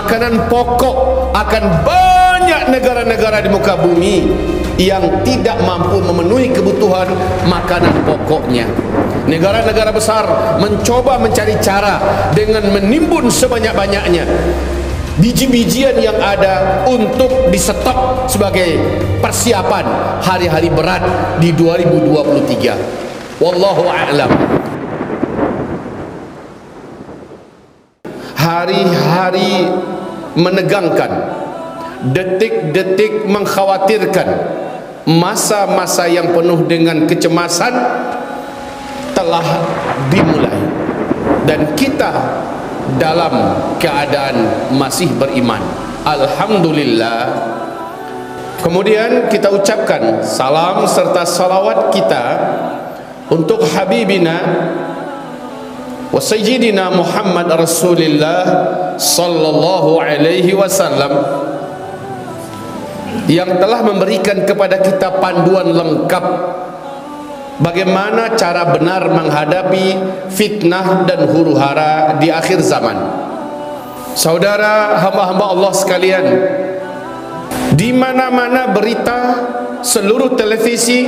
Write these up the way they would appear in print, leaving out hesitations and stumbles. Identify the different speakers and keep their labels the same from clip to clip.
Speaker 1: makanan pokok akan banyak negara-negara di muka bumi yang tidak mampu memenuhi kebutuhan makanan pokoknya. Negara-negara besar mencoba mencari cara dengan menimbun sebanyak-banyaknya biji-bijian yang ada untuk disetok sebagai persiapan hari-hari berat di 2023. Wallahu a'lam. Hari-hari menegangkan, detik-detik mengkhawatirkan, masa-masa yang penuh dengan kecemasan telah dimulai, dan kita dalam keadaan masih beriman. Alhamdulillah. Kemudian kita ucapkan salam serta salawat kita untuk Habibina wa Sayyidina Muhammad Rasulullah sallallahu alaihi wasallam, yang telah memberikan kepada kita panduan lengkap bagaimana cara benar menghadapi fitnah dan huru-hara di akhir zaman. Saudara hamba-hamba Allah sekalian, di mana-mana berita, seluruh televisi,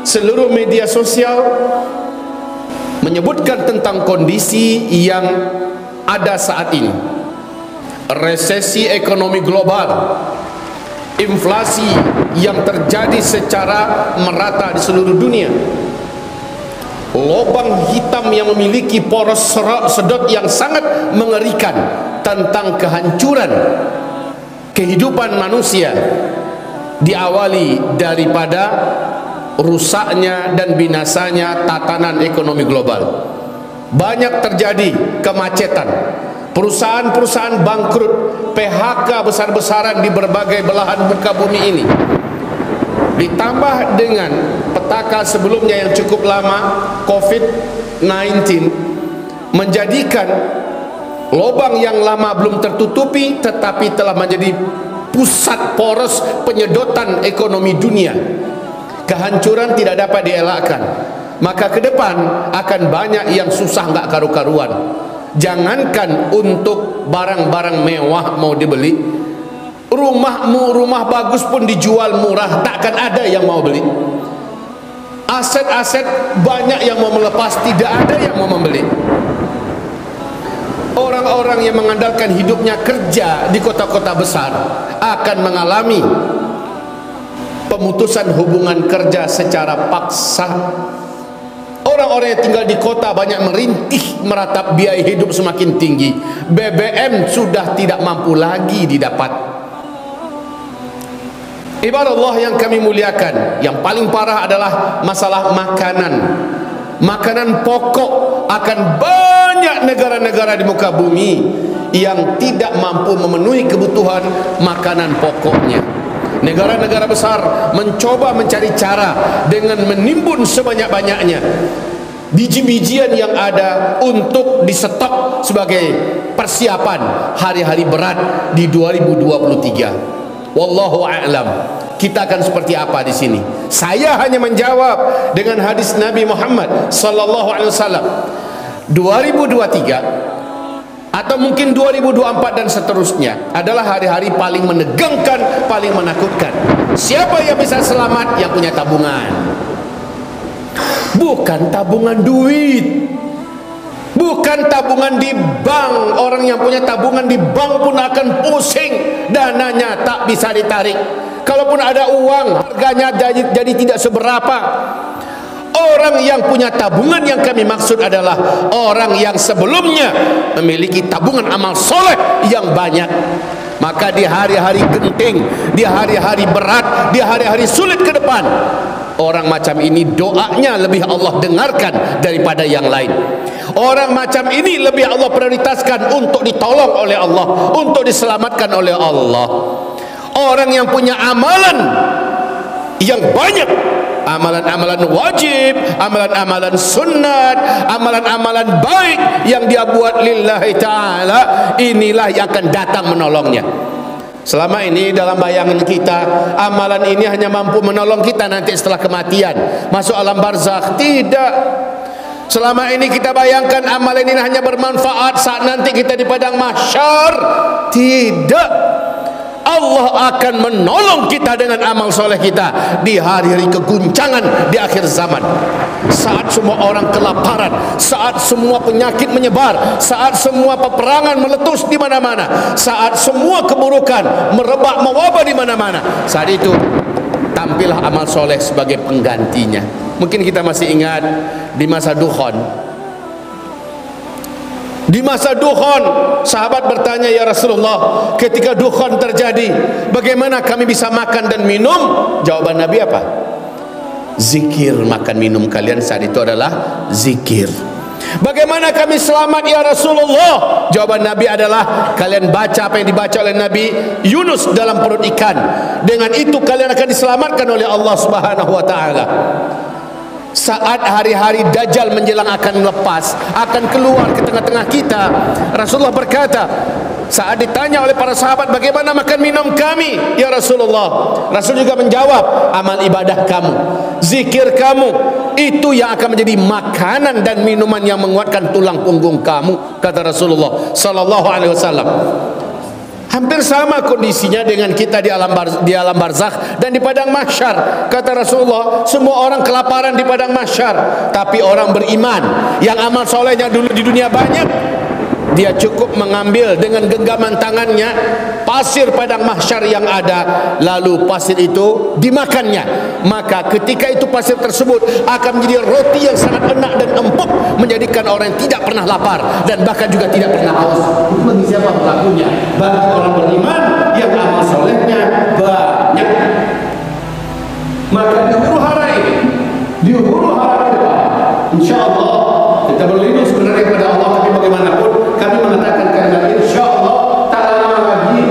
Speaker 1: seluruh media sosial menyebutkan tentang kondisi yang ada saat ini. Resesi ekonomi global, inflasi yang terjadi secara merata di seluruh dunia, lubang hitam yang memiliki poros sedot yang sangat mengerikan tentang kehancuran kehidupan manusia, diawali daripada rusaknya dan binasanya tatanan ekonomi global. Banyak terjadi kemacetan, perusahaan-perusahaan bangkrut, PHK besar-besaran di berbagai belahan muka bumi ini. Ditambah dengan petaka sebelumnya yang cukup lama, COVID-19, menjadikan lubang yang lama belum tertutupi tetapi telah menjadi pusat poros penyedotan ekonomi dunia. Kehancuran tidak dapat dielakkan, maka ke depan akan banyak yang susah nggak karu-karuan. Jangankan untuk barang-barang mewah mau dibeli, rumah bagus pun dijual murah, takkan ada yang mau beli. Aset-aset banyak yang mau melepas, tidak ada yang mau membeli. Orang-orang yang mengandalkan hidupnya kerja di kota-kota besar akan mengalami pemutusan hubungan kerja secara paksa. Orang-orang yang tinggal di kota banyak merintih meratap biaya hidup semakin tinggi. BBM sudah tidak mampu lagi didapat. Ibarat Allah yang kami muliakan, yang paling parah adalah masalah makanan. Makanan pokok akan banyak negara-negara di muka bumi yang tidak mampu memenuhi kebutuhan makanan pokoknya. Negara-negara besar mencoba mencari cara dengan menimbun sebanyak-banyaknya biji-bijian yang ada untuk disetok sebagai persiapan hari-hari berat di 2023. Wallahu a'lam. Kita akan seperti apa di sini? Saya hanya menjawab dengan hadis Nabi Muhammad sallallahu alaihi wasallam. 2023 atau mungkin 2024 dan seterusnya adalah hari-hari paling menegangkan, paling menakutkan. Siapa yang bisa selamat? Yang punya tabungan. Bukan tabungan duit, bukan tabungan di bank. Orang yang punya tabungan di bank pun akan pusing, dananya tak bisa ditarik. Kalaupun ada uang, harganya jadi tidak seberapa. Orang yang punya tabungan yang kami maksud adalah orang yang sebelumnya memiliki tabungan amal soleh yang banyak. Maka di hari-hari genting, di hari-hari berat, di hari-hari sulit ke depan, orang macam ini doanya lebih Allah dengarkan daripada yang lain. Orang macam ini lebih Allah prioritaskan untuk ditolong oleh Allah, untuk diselamatkan oleh Allah. Orang yang punya amalan yang banyak, amalan-amalan wajib, amalan-amalan sunat, amalan-amalan baik yang dia buat lillahi ta'ala, inilah yang akan datang menolongnya. Selama ini dalam bayangan kita, amalan ini hanya mampu menolong kita nanti setelah kematian, masuk alam barzakh. Tidak. Selama ini kita bayangkan amal ini hanya bermanfaat saat nanti kita di padang mahsyar. Tidak. Allah akan menolong kita dengan amal soleh kita di hari-hari keguncangan di akhir zaman. Saat semua orang kelaparan, saat semua penyakit menyebar, saat semua peperangan meletus di mana-mana, saat semua keburukan merebak mewabah di mana-mana, saat itu tampillah amal soleh sebagai penggantinya. Mungkin kita masih ingat di masa Dukhon. Di masa Dukhon, sahabat bertanya, ya Rasulullah, ketika Dukhon terjadi, bagaimana kami bisa makan dan minum? Jawaban Nabi apa? Zikir. Makan minum kalian saat itu adalah zikir. Bagaimana kami selamat ya Rasulullah? Jawaban Nabi adalah kalian baca apa yang dibaca oleh Nabi Yunus dalam perut ikan. Dengan itu kalian akan diselamatkan oleh Allah Subhanahu wa taala. Saat hari-hari Dajjal menjelang akan lepas, akan keluar ke tengah-tengah kita, Rasulullah berkata, saat ditanya oleh para sahabat, bagaimana makan minum kami ya Rasulullah? Rasul juga menjawab, amal ibadah kamu, zikir kamu, itu yang akan menjadi makanan dan minuman yang menguatkan tulang punggung kamu, kata Rasulullah sallallahu alaihi wasallam. Hampir sama kondisinya dengan kita di alam barzakh dan di padang mahsyar. Kata Rasulullah, semua orang kelaparan di padang mahsyar, tapi orang beriman yang amal solehnya dulu di dunia banyak, dia cukup mengambil dengan genggaman tangannya pasir padang mahsyar yang ada, lalu pasir itu dimakannya. Maka ketika itu pasir tersebut akan menjadi roti yang sangat enak dan empuk, menjadikan orang yang tidak pernah lapar dan bahkan juga tidak pernah haus. Bagi siapa pelakunya? Bagi orang beriman yang amal solehnya banyak. Maka di huru hara ini, di huru hara depan, insyaallah kita berlindung sebenarnya kepada Allah, tapi bagaimanapun kami mengatakan kalimat insyaallah, tak lama lagi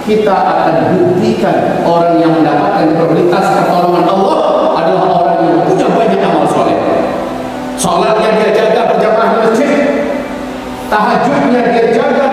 Speaker 1: kita akan buktikan orang yang mendapatkan prioritas pertolongan Allah adalah orang yang punya banyak amal soleh. Salatnya dia jaga berjamaah di masjid, tahajudnya dia jaga